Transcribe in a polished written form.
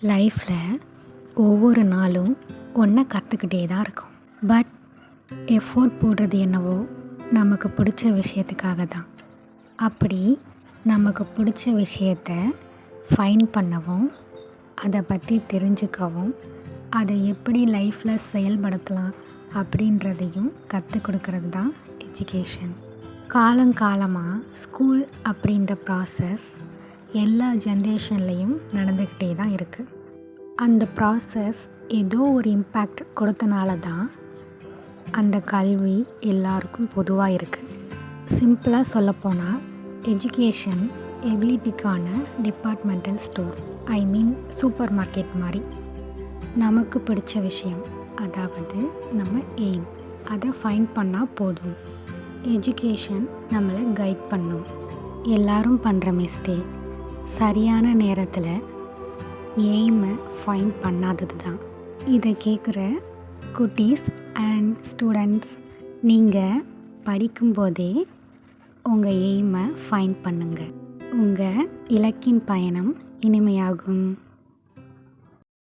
லைஃப்பில் ஒவ்வொரு நாளும் ஒன்றை கற்றுக்கிட்டே தான் இருக்கும். பட் எஃபோர்ட் போடுறது என்னவோ நமக்கு பிடிச்ச விஷயத்துக்காக தான். அப்படி நமக்கு பிடிச்ச விஷயத்த ஃபைண்ட் பண்ணவும், அதை பற்றி தெரிஞ்சுக்கவும், அதை எப்படி லைஃப்பில் செயல்படுத்தலாம் அப்படின்றதையும் கற்றுக் கொடுக்கறது தான் எஜுகேஷன். காலங்காலமாக ஸ்கூல் அப்படின்ற ப்ராசஸ் எல்லா ஜென்ரேஷன்லேயும் நடந்துக்கிட்டே தான் இருக்குது. அந்த ப்ராசஸ் ஏதோ ஒரு இம்பேக்ட் கொடுத்தனால தான் அந்த கல்வி எல்லாருக்கும் பொதுவாக இருக்குது. சிம்பிளாக சொல்லப்போனால் எஜுகேஷன் எபிலிட்டிக்கான டிபார்ட்மெண்டல் ஸ்டோர், சூப்பர் மார்க்கெட் மாதிரி. நமக்கு பிடிச்ச விஷயம், அதாவது நம்ம எய்ம், அதை ஃபைண்ட் பண்ணால் போதும். எஜுகேஷன் நம்மளை கைட் பண்ணும். எல்லாரும் பண்ணுற மிஸ்டேக் சரியான நேரத்தில் எய்மை ஃபைண்ட் பண்ணாதது தான். இதை கேட்குற குட்டீஸ் அண்ட் ஸ்டூடெண்ட்ஸ், நீங்கள் படிக்கும்போதே உங்கள் எய்மை ஃபைண்ட் பண்ணுங்கள். உங்கள் இலக்கின் பயணம் இனிமையாகும்.